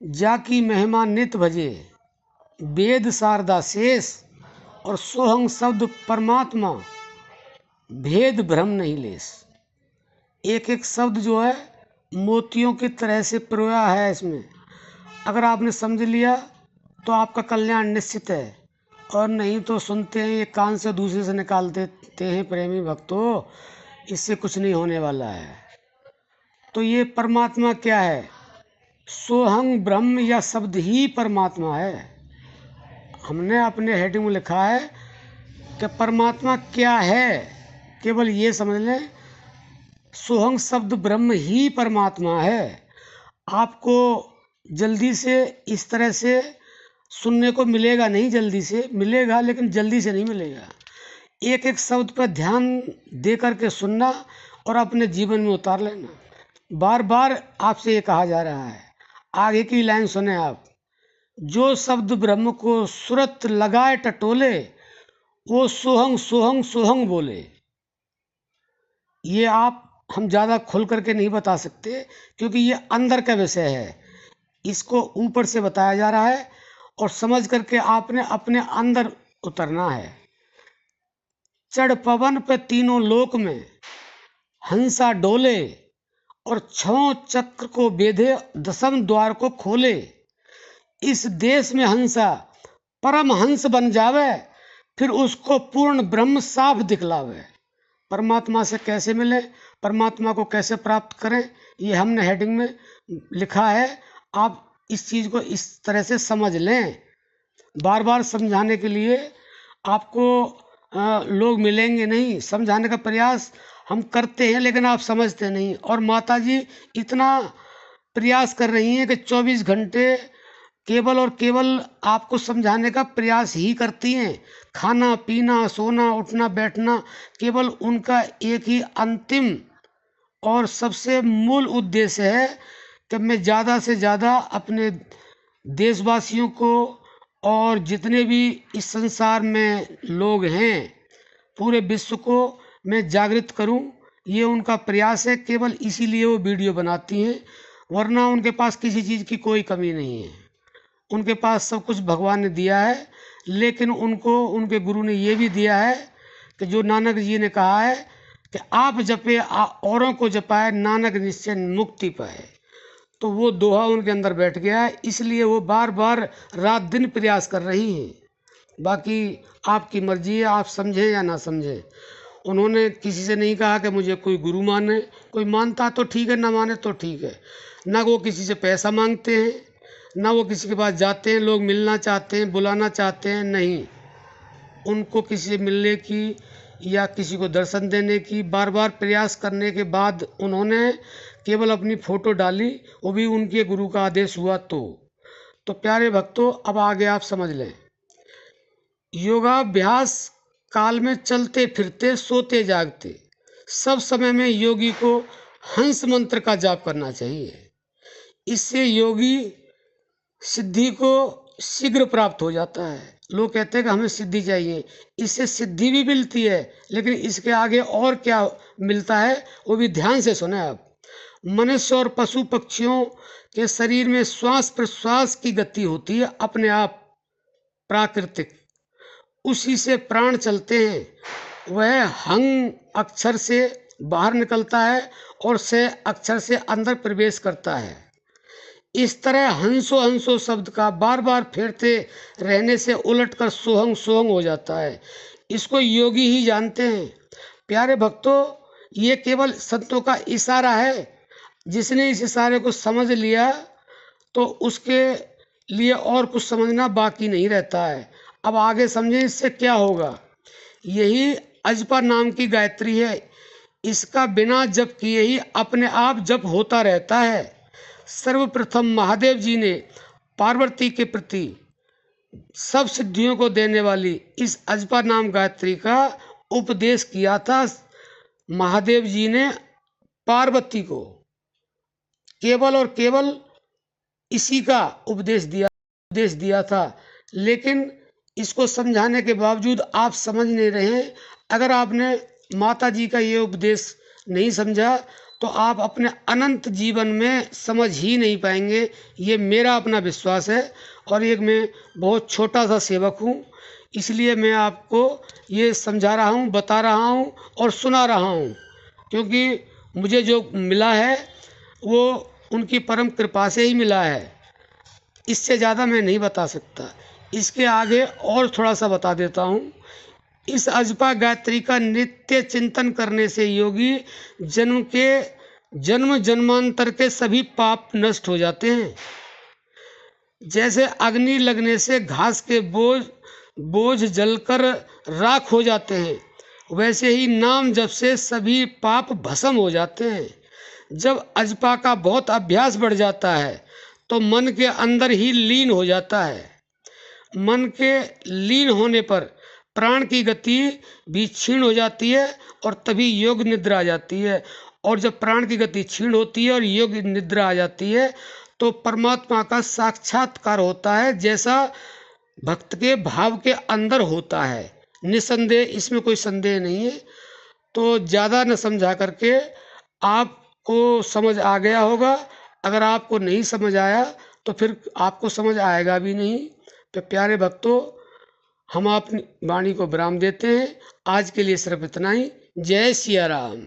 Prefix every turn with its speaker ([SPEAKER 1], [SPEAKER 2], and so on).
[SPEAKER 1] जाकी महिमा नित भजे, वेद शारदा शेष और सोहंग शब्द परमात्मा, भेद भ्रम नहीं लेस। एक एक शब्द जो है मोतियों की तरह से पिरोया है इसमें। अगर आपने समझ लिया तो आपका कल्याण निश्चित है, और नहीं तो सुनते हैं ये कान से दूसरे से निकाल देते हैं प्रेमी भक्तों, इससे कुछ नहीं होने वाला है। तो ये परमात्मा क्या है? सोहंग ब्रह्म या शब्द ही परमात्मा है। हमने अपने हेडिंग में लिखा है कि परमात्मा क्या है, केवल ये समझ लें सोहंग शब्द ब्रह्म ही परमात्मा है। आपको जल्दी से इस तरह से सुनने को मिलेगा नहीं, जल्दी से मिलेगा लेकिन जल्दी से नहीं मिलेगा। एक एक शब्द पर ध्यान दे करके सुनना और अपने जीवन में उतार लेना। बार बार आपसे ये कहा जा रहा है, आगे की लाइन सुने आप। जो शब्द ब्रह्म को सुरत लगाए टटोले, वो सोहंग सोहंग सोहंग बोले। ये हम ज़्यादा खुल करके नहीं बता सकते क्योंकि ये अंदर का विषय है। इसको ऊपर से बताया जा रहा है और समझ करके आपने अपने अंदर उतरना है। चढ़ पवन पे तीनों लोक में हंसा डोले, और छओं चक्र को बेधे दसम द्वार को खोले। इस देश में हंसा परम हंस बन जावे, फिर उसको पूर्ण ब्रह्म साफ दिखलावे। परमात्मा से कैसे मिले, परमात्मा को कैसे प्राप्त करें, ये हमने हेडिंग में लिखा है। आप इस चीज़ को इस तरह से समझ लें। बार बार समझाने के लिए आपको लोग मिलेंगे नहीं। समझाने का प्रयास हम करते हैं लेकिन आप समझते नहीं। और माता जी इतना प्रयास कर रही हैं कि 24 घंटे केवल और केवल आपको समझाने का प्रयास ही करती हैं। खाना पीना सोना उठना बैठना केवल उनका एक ही अंतिम और सबसे मूल उद्देश्य है कि मैं ज़्यादा से ज़्यादा अपने देशवासियों को और जितने भी इस संसार में लोग हैं पूरे विश्व को मैं जागृत करूं। ये उनका प्रयास है, केवल इसीलिए वो वीडियो बनाती हैं, वरना उनके पास किसी चीज़ की कोई कमी नहीं है। उनके पास सब कुछ भगवान ने दिया है, लेकिन उनको उनके गुरु ने ये भी दिया है कि जो नानक जी ने कहा है कि आप जपे औरों को जपाए, नानक निश्चय मुक्ति पाए। तो वो दोहा उनके अंदर बैठ गया है, इसलिए वो बार बार रात दिन प्रयास कर रही हैं। बाकी आपकी मर्जी है, आप समझें या ना समझें। उन्होंने किसी से नहीं कहा कि मुझे कोई गुरु माने। कोई मानता तो ठीक है, ना माने तो ठीक है। ना वो किसी से पैसा मांगते हैं, ना वो किसी के पास जाते हैं, लोग मिलना चाहते हैं, बुलाना चाहते हैं, नहीं। उनको किसी से मिलने की या किसी को दर्शन देने की बार बार प्रयास करने के बाद उन्होंने केवल अपनी फोटो डाली, वो भी उनके गुरु का आदेश हुआ। तो प्यारे भक्तों, अब आगे आप समझ लें। योगाभ्यास काल में चलते फिरते सोते जागते सब समय में योगी को हंस मंत्र का जाप करना चाहिए। इससे योगी सिद्धि को शीघ्र प्राप्त हो जाता है। लोग कहते हैं कि हमें सिद्धि चाहिए, इससे सिद्धि भी मिलती है, लेकिन इसके आगे और क्या मिलता है वो भी ध्यान से सुने आप। मनुष्य और पशु पक्षियों के शरीर में श्वास प्रश्वास की गति होती है अपने आप प्राकृतिक, उसी से प्राण चलते हैं। वह हंग अक्षर से बाहर निकलता है और से अक्षर से अंदर प्रवेश करता है। इस तरह हंसो हंसो शब्द का बार बार फेरते रहने से उलटकर सोहंग सोहंग हो जाता है। इसको योगी ही जानते हैं। प्यारे भक्तों, ये केवल संतों का इशारा है। जिसने इस इशारे को समझ लिया तो उसके लिए और कुछ समझना बाकी नहीं रहता है। अब आगे समझें इससे क्या होगा। यही अजपा नाम की गायत्री है। इसका बिना जप किए ही अपने आप जप होता रहता है। सर्वप्रथम महादेव जी ने पार्वती के प्रति सब सिद्धियों को देने वाली इस अजपा नाम गायत्री का उपदेश किया था। महादेव जी ने पार्वती को केवल और केवल इसी का उपदेश दिया था, लेकिन इसको समझाने के बावजूद आप समझ नहीं रहे हैं। अगर आपने माता जी का ये उपदेश नहीं समझा तो आप अपने अनंत जीवन में समझ ही नहीं पाएंगे। ये मेरा अपना विश्वास है और एक मैं बहुत छोटा सा सेवक हूँ, इसलिए मैं आपको ये समझा रहा हूँ, बता रहा हूँ और सुना रहा हूँ, क्योंकि मुझे जो मिला है वो उनकी परम कृपा से ही मिला है। इससे ज़्यादा मैं नहीं बता सकता। इसके आगे और थोड़ा सा बता देता हूँ। इस अजपा गायत्री का नित्य चिंतन करने से योगी जन्म जन्मांतर के सभी पाप नष्ट हो जाते हैं। जैसे अग्नि लगने से घास के बोझ जलकर राख हो जाते हैं, वैसे ही नाम जप से सभी पाप भस्म हो जाते हैं। जब अजपा का बहुत अभ्यास बढ़ जाता है तो मन के अंदर ही लीन हो जाता है। मन के लीन होने पर प्राण की गति भी क्षीण हो जाती है और तभी योग निद्रा आ जाती है। और जब प्राण की गति क्षीण होती है और योग निद्रा आ जाती है तो परमात्मा का साक्षात्कार होता है, जैसा भक्त के भाव के अंदर होता है। निसंदेह, इसमें कोई संदेह नहीं है। तो ज़्यादा न समझा करके आपको समझ आ गया होगा। अगर आपको नहीं समझ आया तो फिर आपको समझ आएगा भी नहीं। तो प्यारे भक्तों, हम अपनी वाणी को विराम देते हैं। आज के लिए सिर्फ इतना ही। जय सिया राम।